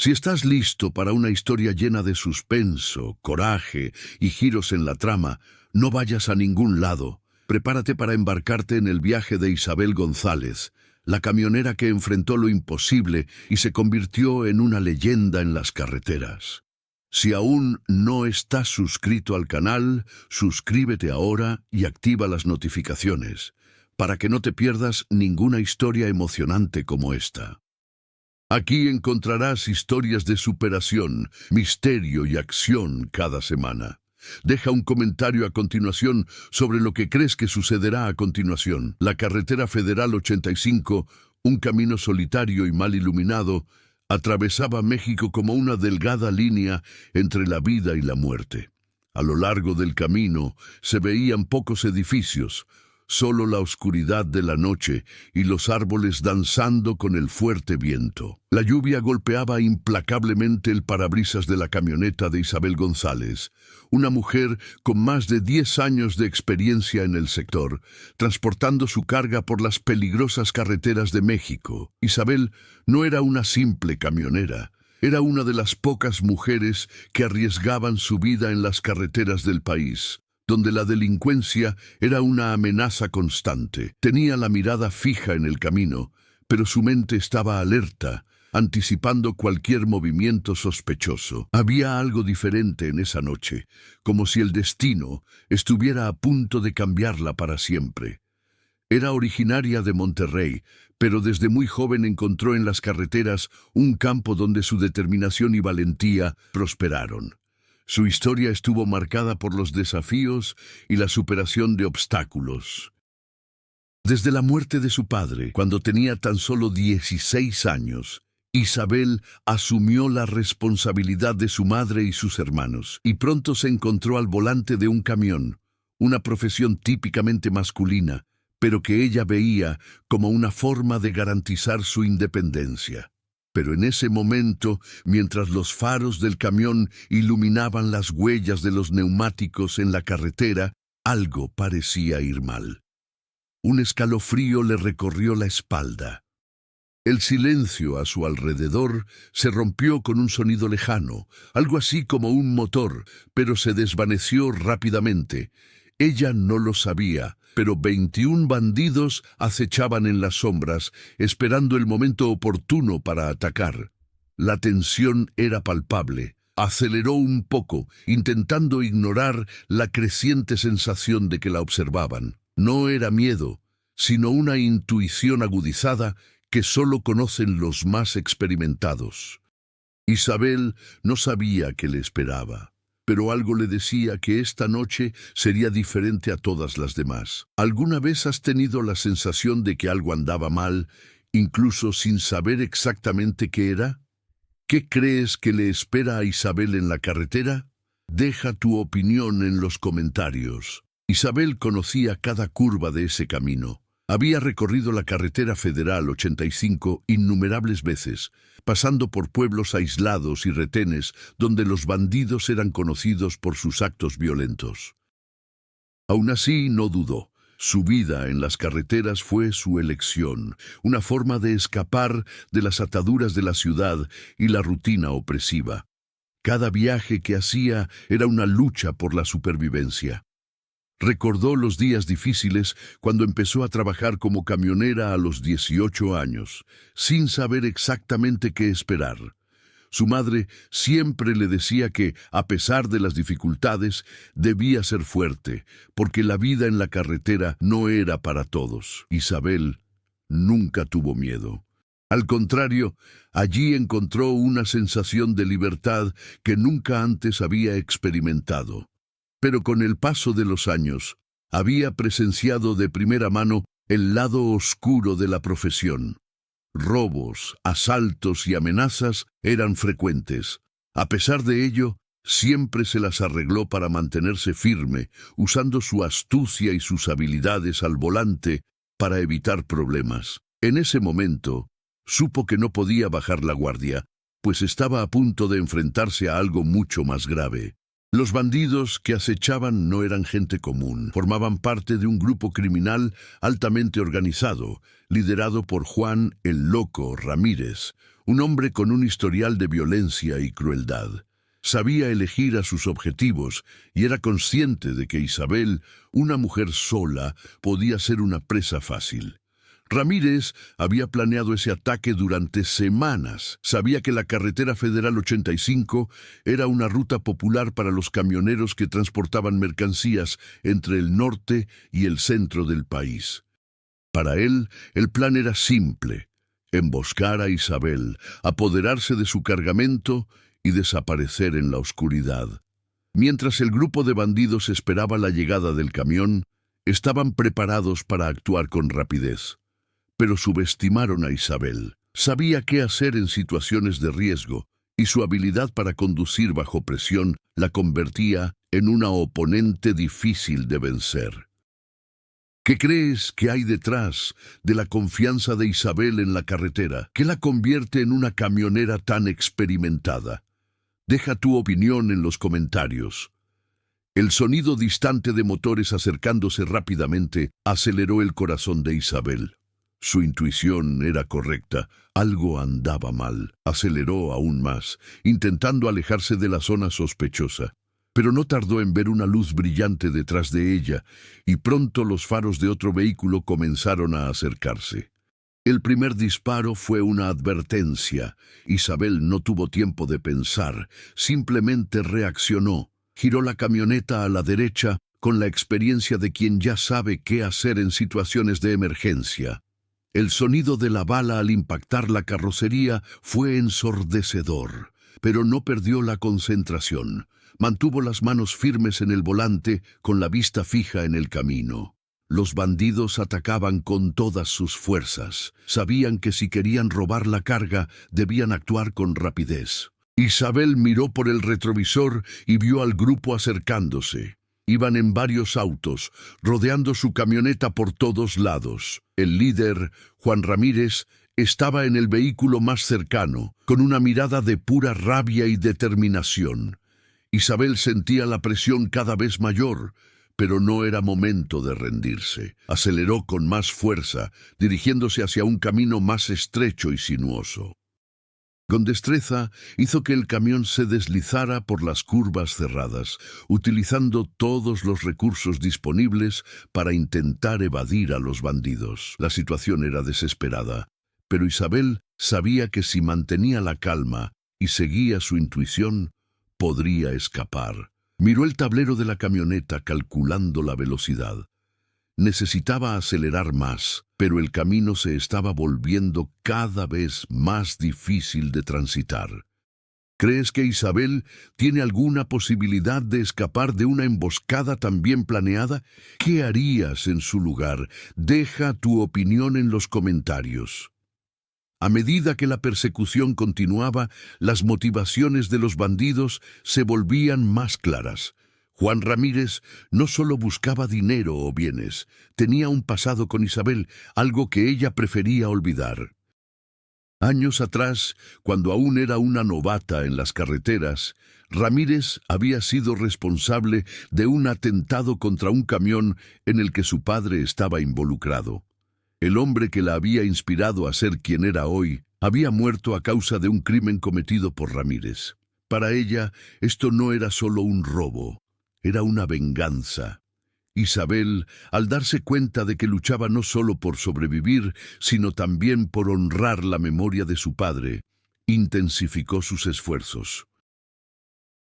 Si estás listo para una historia llena de suspenso, coraje y giros en la trama, no vayas a ningún lado. Prepárate para embarcarte en el viaje de Isabel González, la camionera que enfrentó lo imposible y se convirtió en una leyenda en las carreteras. Si aún no estás suscrito al canal, suscríbete ahora y activa las notificaciones, para que no te pierdas ninguna historia emocionante como esta. Aquí encontrarás historias de superación, misterio y acción cada semana. Deja un comentario a continuación sobre lo que crees que sucederá a continuación. La carretera federal 85, un camino solitario y mal iluminado, atravesaba México como una delgada línea entre la vida y la muerte. A lo largo del camino se veían pocos edificios, solo la oscuridad de la noche y los árboles danzando con el fuerte viento. La lluvia golpeaba implacablemente el parabrisas de la camioneta de Isabel González, una mujer con más de 10 años de experiencia en el sector, transportando su carga por las peligrosas carreteras de México. Isabel no era una simple camionera, era una de las pocas mujeres que arriesgaban su vida en las carreteras del país, donde la delincuencia era una amenaza constante. Tenía la mirada fija en el camino, pero su mente estaba alerta, anticipando cualquier movimiento sospechoso. Había algo diferente en esa noche, como si el destino estuviera a punto de cambiarla para siempre. Era originaria de Monterrey, pero desde muy joven encontró en las carreteras un campo donde su determinación y valentía prosperaron. Su historia estuvo marcada por los desafíos y la superación de obstáculos. Desde la muerte de su padre, cuando tenía tan solo 16 años, Isabel asumió la responsabilidad de su madre y sus hermanos, y pronto se encontró al volante de un camión, una profesión típicamente masculina, pero que ella veía como una forma de garantizar su independencia. Pero en ese momento, mientras los faros del camión iluminaban las huellas de los neumáticos en la carretera, algo parecía ir mal. Un escalofrío le recorrió la espalda. El silencio a su alrededor se rompió con un sonido lejano, algo así como un motor, pero se desvaneció rápidamente. Ella no lo sabía, pero 21 bandidos acechaban en las sombras, esperando el momento oportuno para atacar. La tensión era palpable. Aceleró un poco, intentando ignorar la creciente sensación de que la observaban. No era miedo, sino una intuición agudizada que solo conocen los más experimentados. Isabel no sabía qué le esperaba, pero algo le decía que esta noche sería diferente a todas las demás. ¿Alguna vez has tenido la sensación de que algo andaba mal, incluso sin saber exactamente qué era? ¿Qué crees que le espera a Isabel en la carretera? Deja tu opinión en los comentarios. Isabel conocía cada curva de ese camino. Había recorrido la carretera federal 85 innumerables veces, pasando por pueblos aislados y retenes donde los bandidos eran conocidos por sus actos violentos. Aún así, no dudó. Su vida en las carreteras fue su elección, una forma de escapar de las ataduras de la ciudad y la rutina opresiva. Cada viaje que hacía era una lucha por la supervivencia. Recordó los días difíciles cuando empezó a trabajar como camionera a los 18 años, sin saber exactamente qué esperar. Su madre siempre le decía que, a pesar de las dificultades, debía ser fuerte, porque la vida en la carretera no era para todos. Isabel nunca tuvo miedo. Al contrario, allí encontró una sensación de libertad que nunca antes había experimentado. Pero con el paso de los años, había presenciado de primera mano el lado oscuro de la profesión. Robos, asaltos y amenazas eran frecuentes. A pesar de ello, siempre se las arregló para mantenerse firme, usando su astucia y sus habilidades al volante para evitar problemas. En ese momento, supo que no podía bajar la guardia, pues estaba a punto de enfrentarse a algo mucho más grave. Los bandidos que acechaban no eran gente común, formaban parte de un grupo criminal altamente organizado, liderado por Juan el Loco Ramírez, un hombre con un historial de violencia y crueldad. Sabía elegir a sus objetivos y era consciente de que Isabel, una mujer sola, podía ser una presa fácil. Ramírez había planeado ese ataque durante semanas. Sabía que la carretera Federal 85 era una ruta popular para los camioneros que transportaban mercancías entre el norte y el centro del país. Para él, el plan era simple: emboscar a Isabel, apoderarse de su cargamento y desaparecer en la oscuridad. Mientras el grupo de bandidos esperaba la llegada del camión, estaban preparados para actuar con rapidez. Pero subestimaron a Isabel. Sabía qué hacer en situaciones de riesgo, y su habilidad para conducir bajo presión la convertía en una oponente difícil de vencer. ¿Qué crees que hay detrás de la confianza de Isabel en la carretera, que la convierte en una camionera tan experimentada? Deja tu opinión en los comentarios. El sonido distante de motores acercándose rápidamente aceleró el corazón de Isabel. Su intuición era correcta. Algo andaba mal. Aceleró aún más, intentando alejarse de la zona sospechosa. Pero no tardó en ver una luz brillante detrás de ella, y pronto los faros de otro vehículo comenzaron a acercarse. El primer disparo fue una advertencia. Isabel no tuvo tiempo de pensar, simplemente reaccionó. Giró la camioneta a la derecha con la experiencia de quien ya sabe qué hacer en situaciones de emergencia. El sonido de la bala al impactar la carrocería fue ensordecedor, pero no perdió la concentración. Mantuvo las manos firmes en el volante, con la vista fija en el camino. Los bandidos atacaban con todas sus fuerzas. Sabían que si querían robar la carga, debían actuar con rapidez. Isabel miró por el retrovisor y vio al grupo acercándose. Iban en varios autos, rodeando su camioneta por todos lados. El líder, Juan Ramírez, estaba en el vehículo más cercano, con una mirada de pura rabia y determinación. Isabel sentía la presión cada vez mayor, pero no era momento de rendirse. Aceleró con más fuerza, dirigiéndose hacia un camino más estrecho y sinuoso. Con destreza hizo que el camión se deslizara por las curvas cerradas, utilizando todos los recursos disponibles para intentar evadir a los bandidos. La situación era desesperada, pero Isabel sabía que si mantenía la calma y seguía su intuición, podría escapar. Miró el tablero de la camioneta calculando la velocidad. Necesitaba acelerar más, pero el camino se estaba volviendo cada vez más difícil de transitar. ¿Crees que Isabel tiene alguna posibilidad de escapar de una emboscada tan bien planeada? ¿Qué harías en su lugar? Deja tu opinión en los comentarios. A medida que la persecución continuaba, las motivaciones de los bandidos se volvían más claras. Juan Ramírez no solo buscaba dinero o bienes, tenía un pasado con Isabel, algo que ella prefería olvidar. Años atrás, cuando aún era una novata en las carreteras, Ramírez había sido responsable de un atentado contra un camión en el que su padre estaba involucrado. El hombre que la había inspirado a ser quien era hoy, había muerto a causa de un crimen cometido por Ramírez. Para ella, esto no era solo un robo. Era una venganza. Isabel, al darse cuenta de que luchaba no solo por sobrevivir, sino también por honrar la memoria de su padre, intensificó sus esfuerzos.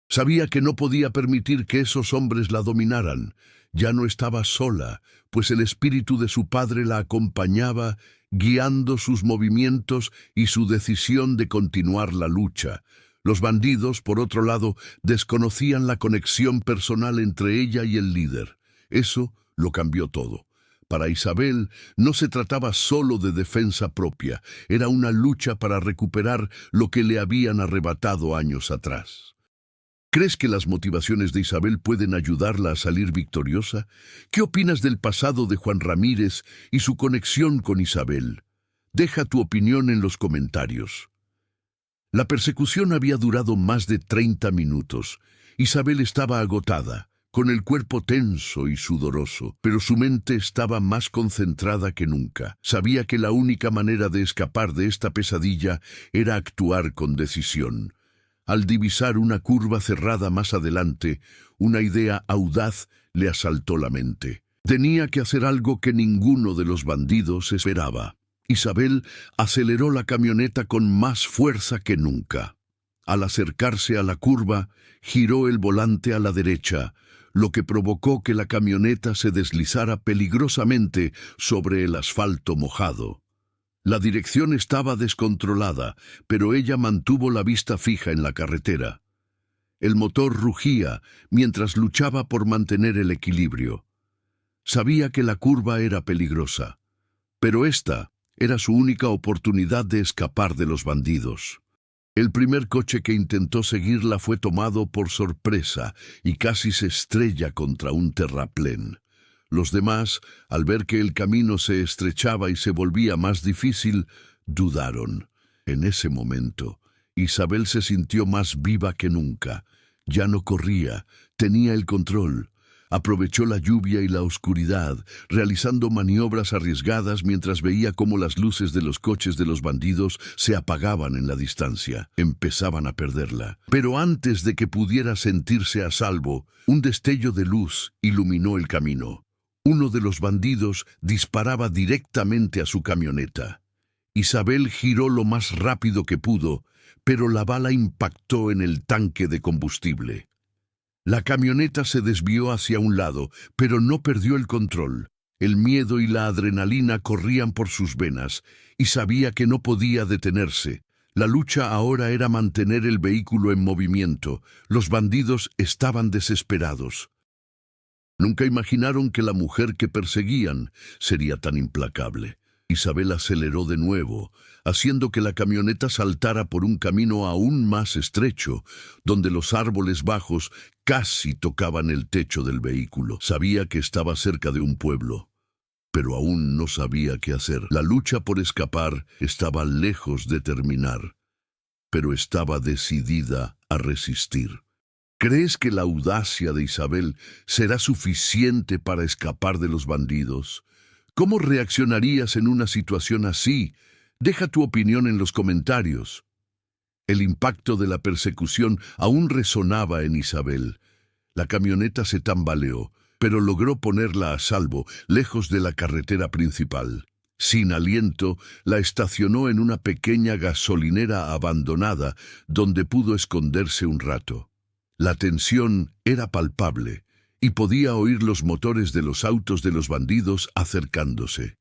Sabía que no podía permitir que esos hombres la dominaran. Ya no estaba sola, pues el espíritu de su padre la acompañaba, guiando sus movimientos y su decisión de continuar la lucha. Los bandidos, por otro lado, desconocían la conexión personal entre ella y el líder. Eso lo cambió todo. Para Isabel no se trataba solo de defensa propia, era una lucha para recuperar lo que le habían arrebatado años atrás. ¿Crees que las motivaciones de Isabel pueden ayudarla a salir victoriosa? ¿Qué opinas del pasado de Juan Ramírez y su conexión con Isabel? Deja tu opinión en los comentarios. La persecución había durado más de 30 minutos. Isabel estaba agotada, con el cuerpo tenso y sudoroso, pero su mente estaba más concentrada que nunca. Sabía que la única manera de escapar de esta pesadilla era actuar con decisión. Al divisar una curva cerrada más adelante, una idea audaz le asaltó la mente. Tenía que hacer algo que ninguno de los bandidos esperaba. Isabel aceleró la camioneta con más fuerza que nunca. Al acercarse a la curva, giró el volante a la derecha, lo que provocó que la camioneta se deslizara peligrosamente sobre el asfalto mojado. La dirección estaba descontrolada, pero ella mantuvo la vista fija en la carretera. El motor rugía mientras luchaba por mantener el equilibrio. Sabía que la curva era peligrosa, pero esta era su única oportunidad de escapar de los bandidos. El primer coche que intentó seguirla fue tomado por sorpresa y casi se estrella contra un terraplén. Los demás, al ver que el camino se estrechaba y se volvía más difícil, dudaron. En ese momento, Isabel se sintió más viva que nunca. Ya no corría, tenía el control. Aprovechó la lluvia y la oscuridad, realizando maniobras arriesgadas mientras veía cómo las luces de los coches de los bandidos se apagaban en la distancia. Empezaban a perderla. Pero antes de que pudiera sentirse a salvo, un destello de luz iluminó el camino. Uno de los bandidos disparaba directamente a su camioneta. Isabel giró lo más rápido que pudo, pero la bala impactó en el tanque de combustible. La camioneta se desvió hacia un lado, pero no perdió el control. El miedo y la adrenalina corrían por sus venas, y sabía que no podía detenerse. La lucha ahora era mantener el vehículo en movimiento. Los bandidos estaban desesperados. Nunca imaginaron que la mujer que perseguían sería tan implacable. Isabel aceleró de nuevo, haciendo que la camioneta saltara por un camino aún más estrecho, donde los árboles bajos casi tocaban el techo del vehículo. Sabía que estaba cerca de un pueblo, pero aún no sabía qué hacer. La lucha por escapar estaba lejos de terminar, pero estaba decidida a resistir. ¿Crees que la audacia de Isabel será suficiente para escapar de los bandidos? ¿Cómo reaccionarías en una situación así? Deja tu opinión en los comentarios. El impacto de la persecución aún resonaba en Isabel. La camioneta se tambaleó, pero logró ponerla a salvo, lejos de la carretera principal. Sin aliento, la estacionó en una pequeña gasolinera abandonada, donde pudo esconderse un rato. La tensión era palpable, y podía oír los motores de los autos de los bandidos acercándose.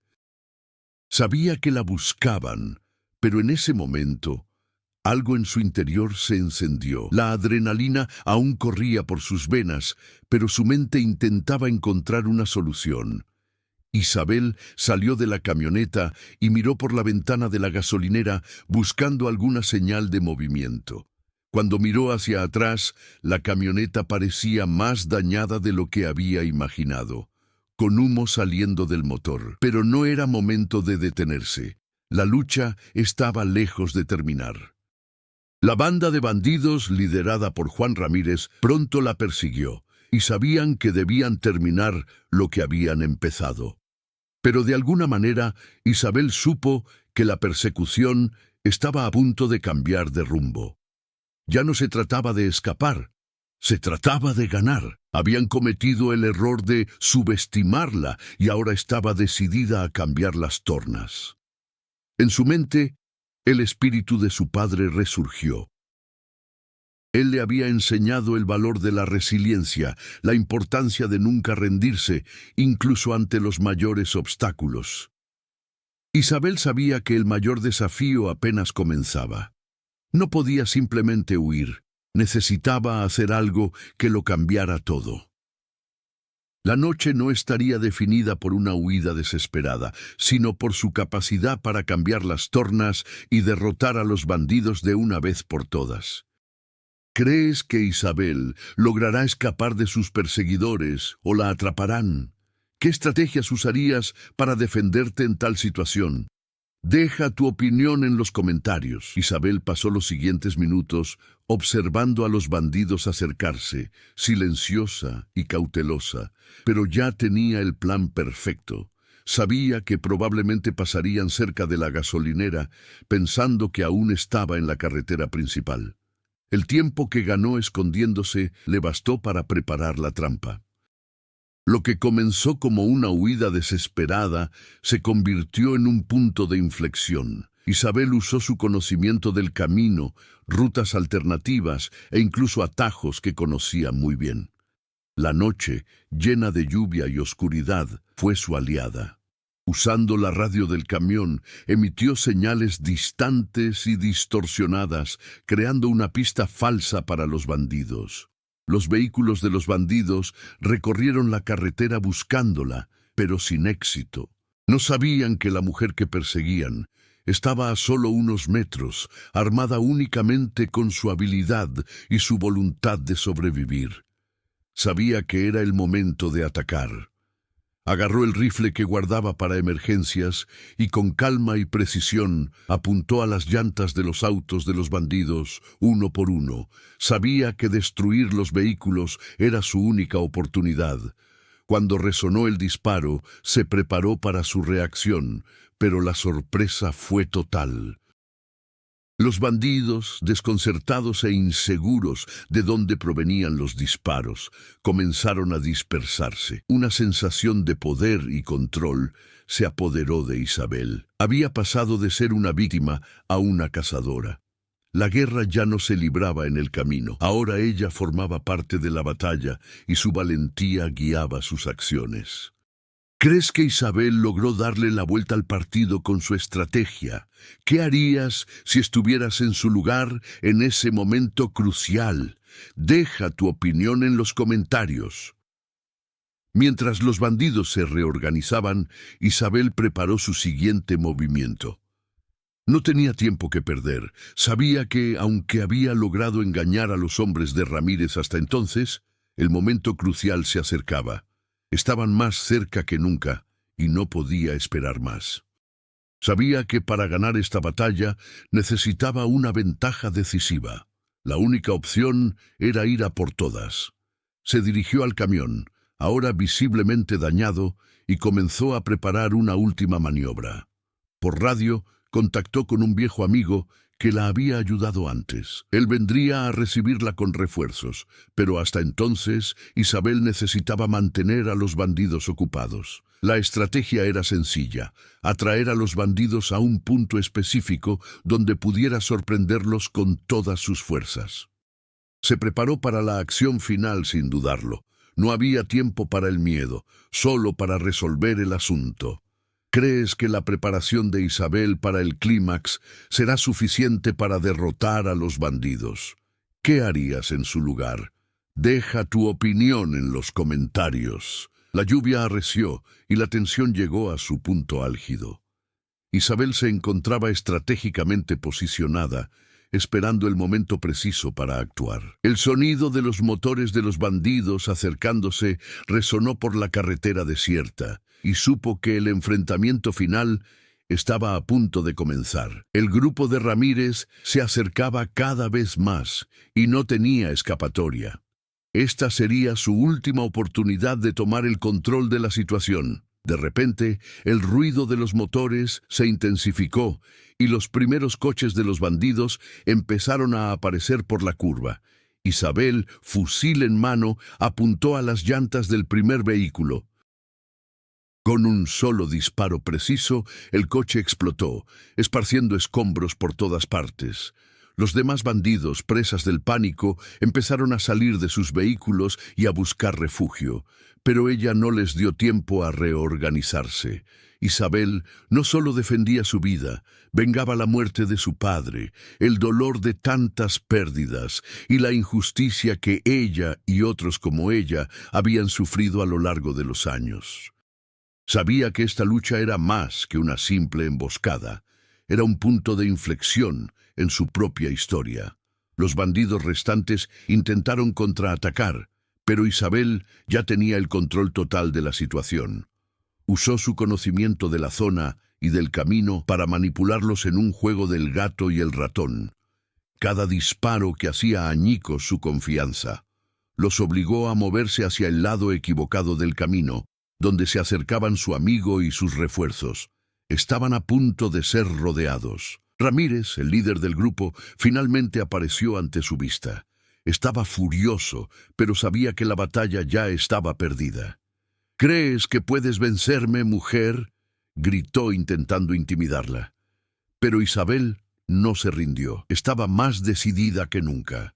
Sabía que la buscaban, pero en ese momento, algo en su interior se encendió. La adrenalina aún corría por sus venas, pero su mente intentaba encontrar una solución. Isabel salió de la camioneta y miró por la ventana de la gasolinera buscando alguna señal de movimiento. Cuando miró hacia atrás, la camioneta parecía más dañada de lo que había imaginado, con humo saliendo del motor. Pero no era momento de detenerse. La lucha estaba lejos de terminar. La banda de bandidos, liderada por Juan Ramírez, pronto la persiguió, y sabían que debían terminar lo que habían empezado. Pero de alguna manera, Isabel supo que la persecución estaba a punto de cambiar de rumbo. Ya no se trataba de escapar, se trataba de ganar. Habían cometido el error de subestimarla y ahora estaba decidida a cambiar las tornas. En su mente, el espíritu de su padre resurgió. Él le había enseñado el valor de la resiliencia, la importancia de nunca rendirse, incluso ante los mayores obstáculos. Isabel sabía que el mayor desafío apenas comenzaba. No podía simplemente huir, necesitaba hacer algo que lo cambiara todo. La noche no estaría definida por una huida desesperada, sino por su capacidad para cambiar las tornas y derrotar a los bandidos de una vez por todas. ¿Crees que Isabel logrará escapar de sus perseguidores o la atraparán? ¿Qué estrategias usarías para defenderte en tal situación? Deja tu opinión en los comentarios. Isabel pasó los siguientes minutos observando a los bandidos acercarse, silenciosa y cautelosa, pero ya tenía el plan perfecto. Sabía que probablemente pasarían cerca de la gasolinera, pensando que aún estaba en la carretera principal. El tiempo que ganó escondiéndose le bastó para preparar la trampa. Lo que comenzó como una huida desesperada se convirtió en un punto de inflexión. Isabel usó su conocimiento del camino, rutas alternativas e incluso atajos que conocía muy bien. La noche, llena de lluvia y oscuridad, fue su aliada. Usando la radio del camión, emitió señales distantes y distorsionadas, creando una pista falsa para los bandidos. Los vehículos de los bandidos recorrieron la carretera buscándola, pero sin éxito. No sabían que la mujer que perseguían estaba a solo unos metros, armada únicamente con su habilidad y su voluntad de sobrevivir. Sabía que era el momento de atacar. Agarró el rifle que guardaba para emergencias y con calma y precisión apuntó a las llantas de los autos de los bandidos, uno por uno. Sabía que destruir los vehículos era su única oportunidad. Cuando resonó el disparo, se preparó para su reacción, pero la sorpresa fue total. Los bandidos, desconcertados e inseguros de dónde provenían los disparos, comenzaron a dispersarse. Una sensación de poder y control se apoderó de Isabel. Había pasado de ser una víctima a una cazadora. La guerra ya no se libraba en el camino. Ahora ella formaba parte de la batalla y su valentía guiaba sus acciones. ¿Crees que Isabel logró darle la vuelta al partido con su estrategia? ¿Qué harías si estuvieras en su lugar en ese momento crucial? Deja tu opinión en los comentarios. Mientras los bandidos se reorganizaban, Isabel preparó su siguiente movimiento. No tenía tiempo que perder. Sabía que, aunque había logrado engañar a los hombres de Ramírez hasta entonces, el momento crucial se acercaba. Estaban más cerca que nunca y no podía esperar más. Sabía que para ganar esta batalla necesitaba una ventaja decisiva. La única opción era ir a por todas. Se dirigió al camión, ahora visiblemente dañado, y comenzó a preparar una última maniobra. Por radio, contactó con un viejo amigo que la había ayudado antes. Él vendría a recibirla con refuerzos, pero hasta entonces Isabel necesitaba mantener a los bandidos ocupados. La estrategia era sencilla: atraer a los bandidos a un punto específico donde pudiera sorprenderlos con todas sus fuerzas. Se preparó para la acción final sin dudarlo. No había tiempo para el miedo, solo para resolver el asunto. ¿Crees que la preparación de Isabel para el clímax será suficiente para derrotar a los bandidos? ¿Qué harías en su lugar? Deja tu opinión en los comentarios. La lluvia arreció y la tensión llegó a su punto álgido. Isabel se encontraba estratégicamente posicionada, esperando el momento preciso para actuar. El sonido de los motores de los bandidos acercándose resonó por la carretera desierta, y supo que el enfrentamiento final estaba a punto de comenzar. El grupo de Ramírez se acercaba cada vez más y no tenía escapatoria. Esta sería su última oportunidad de tomar el control de la situación. De repente, el ruido de los motores se intensificó y los primeros coches de los bandidos empezaron a aparecer por la curva. Isabel, fusil en mano, apuntó a las llantas del primer vehículo. Con un solo disparo preciso, el coche explotó, esparciendo escombros por todas partes. Los demás bandidos, presas del pánico, empezaron a salir de sus vehículos y a buscar refugio, pero ella no les dio tiempo a reorganizarse. Isabel no solo defendía su vida, vengaba la muerte de su padre, el dolor de tantas pérdidas y la injusticia que ella y otros como ella habían sufrido a lo largo de los años. Sabía que esta lucha era más que una simple emboscada, era un punto de inflexión en su propia historia. Los bandidos restantes intentaron contraatacar, pero Isabel ya tenía el control total de la situación. Usó su conocimiento de la zona y del camino para manipularlos en un juego del gato y el ratón. Cada disparo que hacía añicos su confianza. Los obligó a moverse hacia el lado equivocado del camino, donde se acercaban su amigo y sus refuerzos. Estaban a punto de ser rodeados. Ramírez, el líder del grupo, finalmente apareció ante su vista. Estaba furioso, pero sabía que la batalla ya estaba perdida. «¿Crees que puedes vencerme, mujer?», gritó intentando intimidarla. Pero Isabel no se rindió. Estaba más decidida que nunca.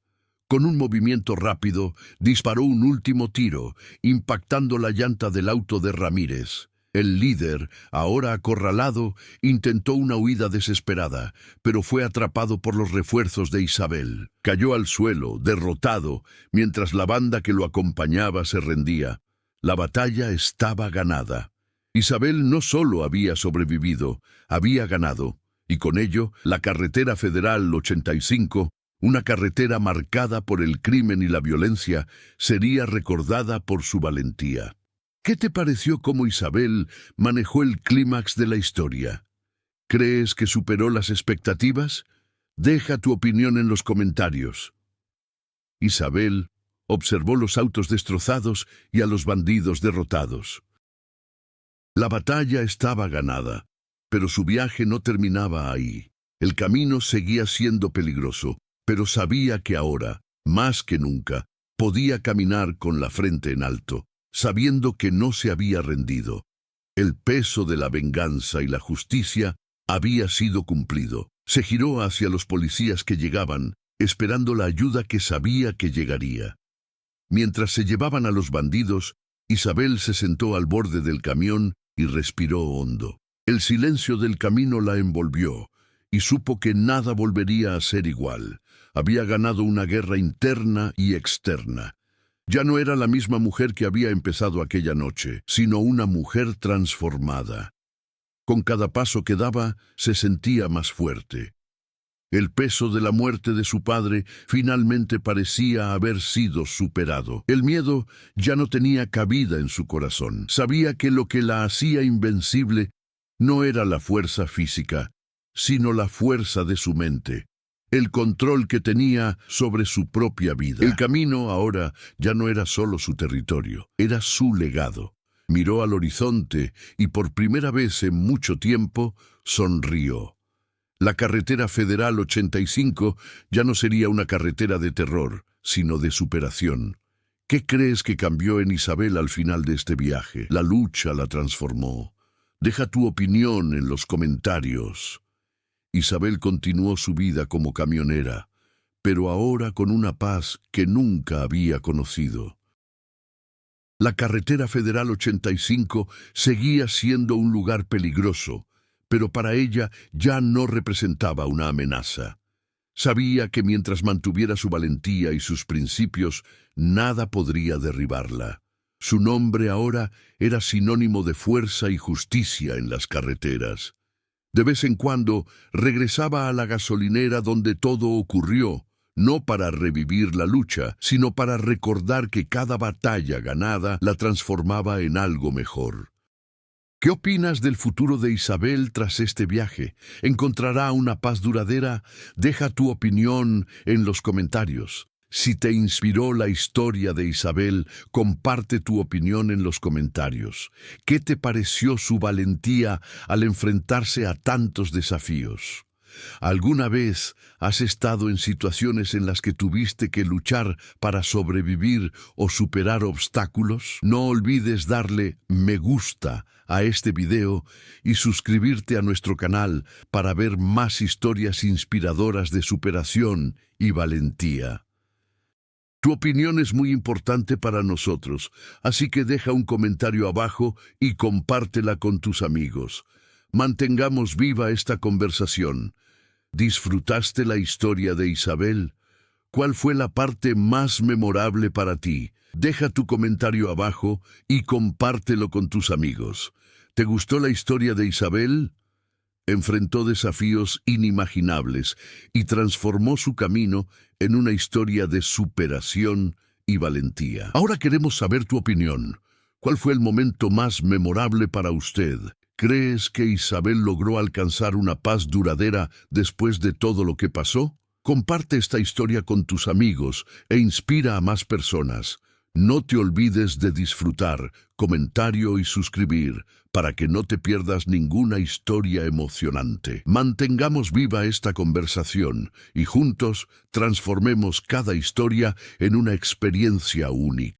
Con un movimiento rápido, disparó un último tiro, impactando la llanta del auto de Ramírez. El líder, ahora acorralado, intentó una huida desesperada, pero fue atrapado por los refuerzos de Isabel. Cayó al suelo, derrotado, mientras la banda que lo acompañaba se rendía. La batalla estaba ganada. Isabel no solo había sobrevivido, había ganado, y con ello, la carretera federal 85, una carretera marcada por el crimen y la violencia, sería recordada por su valentía. ¿Qué te pareció cómo Isabel manejó el clímax de la historia? ¿Crees que superó las expectativas? Deja tu opinión en los comentarios. Isabel observó los autos destrozados y a los bandidos derrotados. La batalla estaba ganada, pero su viaje no terminaba ahí. El camino seguía siendo peligroso, pero sabía que ahora, más que nunca, podía caminar con la frente en alto, sabiendo que no se había rendido. El peso de la venganza y la justicia había sido cumplido. Se giró hacia los policías que llegaban, esperando la ayuda que sabía que llegaría. Mientras se llevaban a los bandidos, Isabel se sentó al borde del camión y respiró hondo. El silencio del camino la envolvió, y supo que nada volvería a ser igual. Había ganado una guerra interna y externa. Ya no era la misma mujer que había empezado aquella noche, sino una mujer transformada. Con cada paso que daba, se sentía más fuerte. El peso de la muerte de su padre finalmente parecía haber sido superado. El miedo ya no tenía cabida en su corazón. Sabía que lo que la hacía invencible no era la fuerza física, sino la fuerza de su mente. El control que tenía sobre su propia vida. El camino ahora ya no era solo su territorio, era su legado. Miró al horizonte y por primera vez en mucho tiempo sonrió. La carretera federal 85 ya no sería una carretera de terror, sino de superación. ¿Qué crees que cambió en Isabel al final de este viaje? La lucha la transformó. Deja tu opinión en los comentarios. Isabel continuó su vida como camionera, pero ahora con una paz que nunca había conocido. La carretera federal 85 seguía siendo un lugar peligroso, pero para ella ya no representaba una amenaza. Sabía que mientras mantuviera su valentía y sus principios, nada podría derribarla. Su nombre ahora era sinónimo de fuerza y justicia en las carreteras. De vez en cuando regresaba a la gasolinera donde todo ocurrió, no para revivir la lucha, sino para recordar que cada batalla ganada la transformaba en algo mejor. ¿Qué opinas del futuro de Isabel tras este viaje? ¿Encontrará una paz duradera? Deja tu opinión en los comentarios. Si te inspiró la historia de Isabel, comparte tu opinión en los comentarios. ¿Qué te pareció su valentía al enfrentarse a tantos desafíos? ¿Alguna vez has estado en situaciones en las que tuviste que luchar para sobrevivir o superar obstáculos? No olvides darle me gusta a este video y suscribirte a nuestro canal para ver más historias inspiradoras de superación y valentía. Tu opinión es muy importante para nosotros, así que deja un comentario abajo y compártela con tus amigos. Mantengamos viva esta conversación. ¿Disfrutaste la historia de Isabel? ¿Cuál fue la parte más memorable para ti? Deja tu comentario abajo y compártelo con tus amigos. ¿Te gustó la historia de Isabel? Enfrentó desafíos inimaginables y transformó su camino en una historia de superación y valentía. Ahora queremos saber tu opinión. ¿Cuál fue el momento más memorable para usted? ¿Crees que Isabel logró alcanzar una paz duradera después de todo lo que pasó? Comparte esta historia con tus amigos e inspira a más personas. No te olvides de disfrutar, comentario y suscribir para que no te pierdas ninguna historia emocionante. Mantengamos viva esta conversación y juntos transformemos cada historia en una experiencia única.